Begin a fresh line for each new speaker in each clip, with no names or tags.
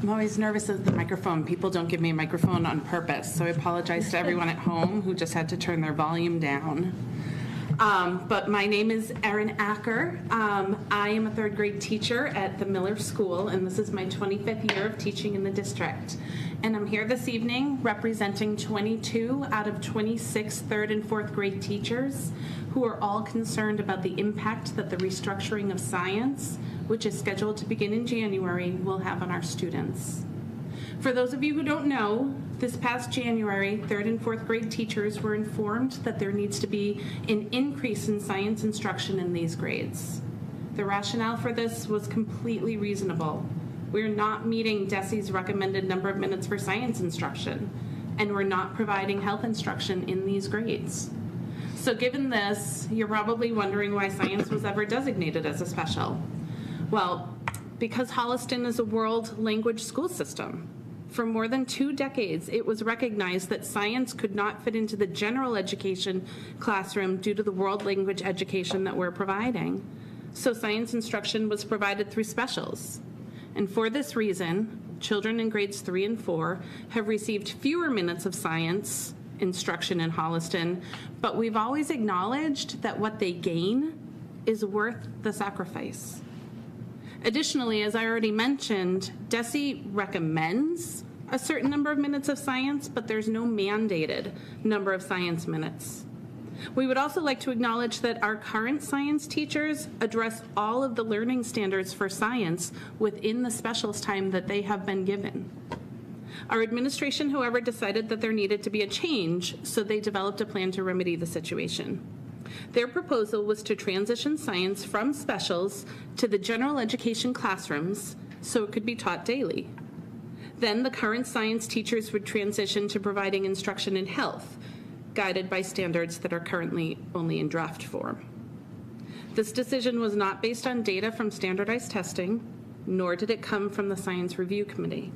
I'm always nervous with the microphone. People don't give me a microphone on purpose, so I apologize to everyone at home who just had to turn their volume down. But my name is Erin Acker. I am a third grade teacher at the Miller School, and this is my 25th year of teaching in the district. And I'm here this evening representing 22 out of 26 third and fourth grade teachers who are all concerned about the impact that the restructuring of science, which is scheduled to begin in January, will have on our students. For those of you who don't know, this past January, third and fourth grade teachers were informed that there needs to be an increase in science instruction in these grades. The rationale for this was completely reasonable. We're not meeting DESE's recommended number of minutes for science instruction, and we're not providing health instruction in these grades. So given this, you're probably wondering why science was ever designated as a special. Well, because Holliston is a world language school system. For more than 2 decades, it was recognized that science could not fit into the general education classroom due to the world language education that we're providing. So science instruction was provided through specials. And for this reason, children in grades 3 and 4 have received fewer minutes of science instruction in Holliston, but we've always acknowledged that what they gain is worth the sacrifice. Additionally, as I already mentioned, DESE recommends a certain number of minutes of science, but there's no mandated number of science minutes. We would also like to acknowledge that our current science teachers address all of the learning standards for science within the specials time that they have been given. Our administration, however, decided that there needed to be a change, so they developed a plan to remedy the situation. Their proposal was to transition science from specials to the general education classrooms so it could be taught daily. Then the current science teachers would transition to providing instruction in health, guided by standards that are currently only in draft form. This decision was not based on data from standardized testing, nor did it come from the Science Review Committee.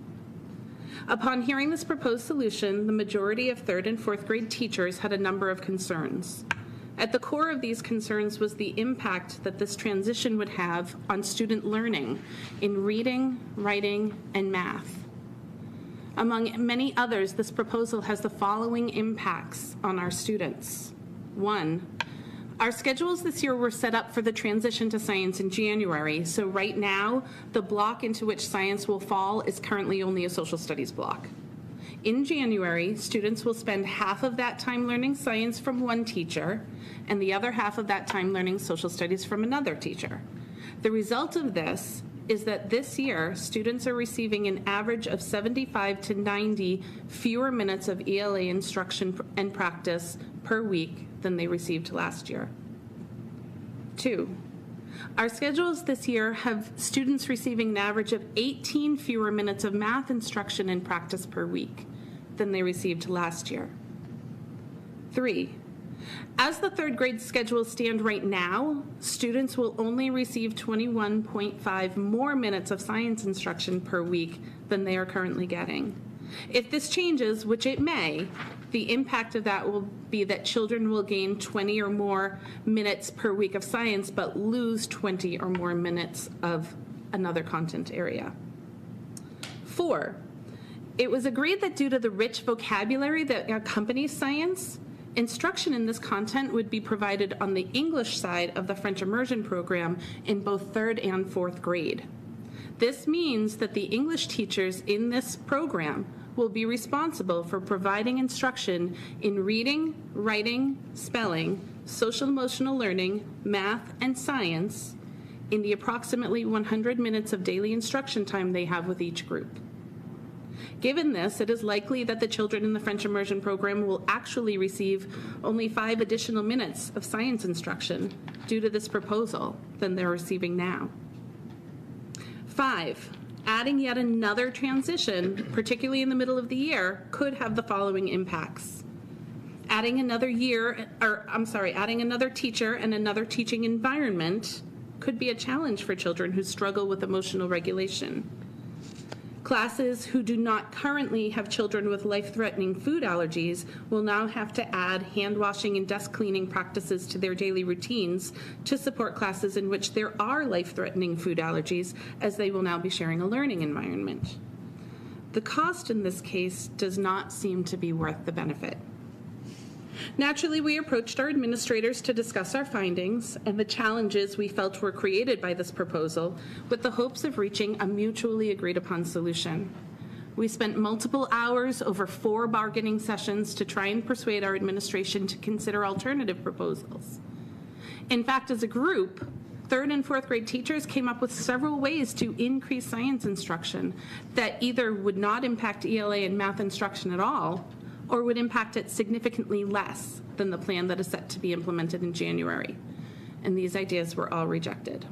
Upon hearing this proposed solution, the majority of third and fourth grade teachers had a number of concerns. At the core of these concerns was the impact that this transition would have on student learning in reading, writing, and math. Among many others, this proposal has the following impacts on our students. 1, our schedules this year were set up for the transition to science in January, so right now, the block into which science will fall is currently only a social studies block. In January, students will spend half of that time learning science from one teacher and the other half of that time learning social studies from another teacher. The result of this is that this year, students are receiving an average of 75 to 90 fewer minutes of ELA instruction and practice per week than they received last year. 2, our schedules this year have students receiving an average of 18 fewer minutes of math instruction and practice per week than they received last year. 3, as the third grade schedules stand right now, students will only receive 21.5 more minutes of science instruction per week than they are currently getting. If this changes, which it may, the impact of that will be that children will gain 20 or more minutes per week of science, but lose 20 or more minutes of another content area. 4, it was agreed that due to the rich vocabulary that accompanies science, instruction in this content would be provided on the English side of the French immersion program in both third and fourth grade. This means that the English teachers in this program will be responsible for providing instruction in reading, writing, spelling, social emotional learning, math, and science in the approximately 100 minutes of daily instruction time they have with each group. Given this, it is likely that the children in the French immersion program will actually receive only 5 additional minutes of science instruction due to this proposal than they're receiving now. 5, adding yet another transition, particularly in the middle of the year, could have the following impacts. Adding another teacher and another teaching environment could be a challenge for children who struggle with emotional regulation. Classes who do not currently have children with life-threatening food allergies will now have to add hand washing and desk cleaning practices to their daily routines to support classes in which there are life-threatening food allergies, as they will now be sharing a learning environment. the cost in this case does not seem to be worth the benefit. Naturally, we approached our administrators to discuss our findings and the challenges we felt were created by this proposal with the hopes of reaching a mutually agreed upon solution. We spent multiple hours over 4 bargaining sessions to try and persuade our administration to consider alternative proposals. In fact, as a group, 3rd and 4th grade teachers came up with several ways to increase science instruction that either would not impact ELA and math instruction at all, or would impact it significantly less than the plan that is set to be implemented in January. And these ideas were all rejected.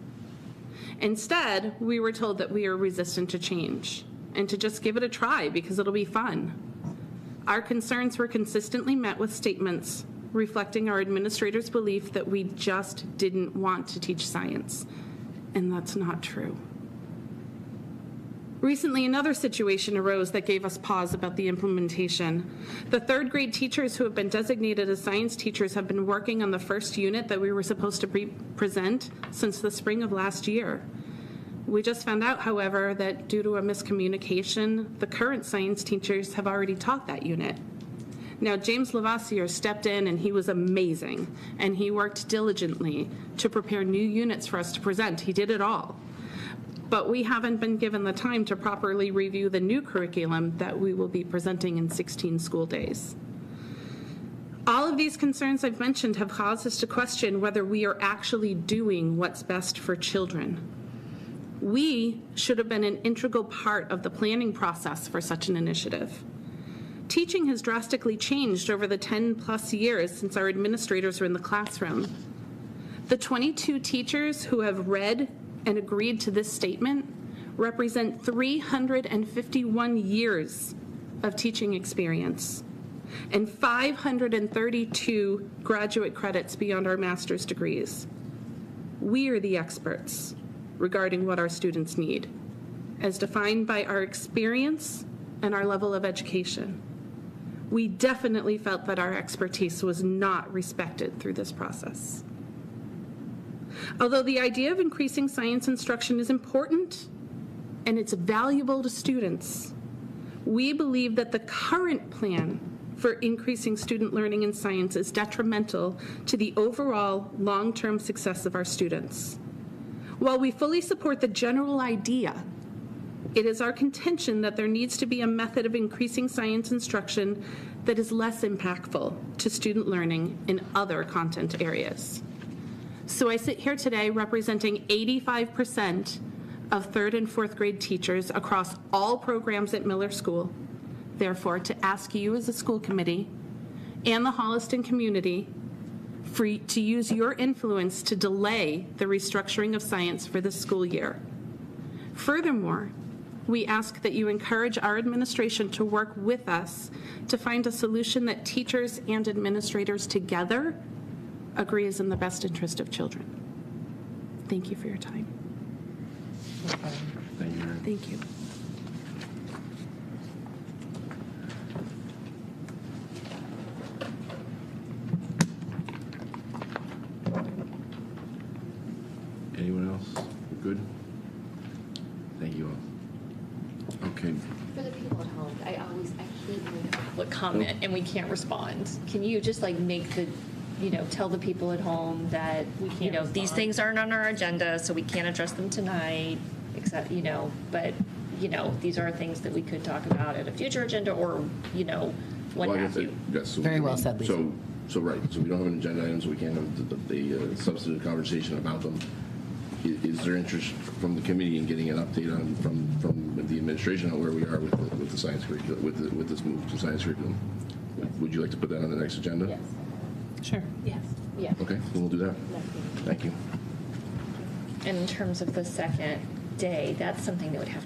Instead, we were told that we are resistant to change and to just give it a try because it'll be fun. Our concerns were consistently met with statements reflecting our administrators' belief that we just didn't want to teach science, and that's not true. Recently, another situation arose that gave us pause about the implementation. The 3rd grade teachers who have been designated as science teachers have been working on the first unit that we were supposed to present since the spring of last year. We just found out, however, that due to a miscommunication, the current science teachers have already taught that unit. Now, James Lavassier stepped in and he was amazing, and he worked diligently to prepare new units for us to present. He did it all. But we haven't been given the time to properly review the new curriculum that we will be presenting in 16 school days. All of these concerns I've mentioned have caused us to question whether we are actually doing what's best for children. We should have been an integral part of the planning process for such an initiative. Teaching has drastically changed over the 10+ years since our administrators were in the classroom. The 22 teachers who have read and agreed to this statement represent 351 years of teaching experience and 532 graduate credits beyond our master's degrees. We are the experts regarding what our students need, as defined by our experience and our level of education. We definitely felt that our expertise was not respected through this process. Although the idea of increasing science instruction is important and it's valuable to students, we believe that the current plan for increasing student learning in science is detrimental to the overall long-term success of our students. While we fully support the general idea, it is our contention that there needs to be a method of increasing science instruction that is less impactful to student learning in other content areas. So I sit here today representing 85% of 3rd and 4th grade teachers across all programs at Miller School, therefore to ask you as a school committee and the Holliston community to use your influence to delay the restructuring of science for this school year. Furthermore, we ask that you encourage our administration to work with us to find a solution that teachers and administrators together agree is in the best interest of children. Thank you for your time.
Thank you.
Thank you.
Anyone else? We're good? Thank you all. Okay.
For the people at home, I hate when we have a public comment and we can't respond. Can you just like make the, tell the people at home that, these things aren't on our agenda, so we can't address them tonight, except, but, these are things that we could talk about at a future agenda or, what have you.
Yes.
Very well said, Lisa.
So right. So we don't have an agenda item, so we can't have the substantive conversation about them. Is there interest from the committee in getting an update on from the administration on where we are with the science curriculum, with this move to science curriculum? Would you like to put that on the next agenda?
Yes.
Sure.
Yes. Yeah.
Okay, then we'll do that. Thank you.
And in terms of the second day, that's something that would have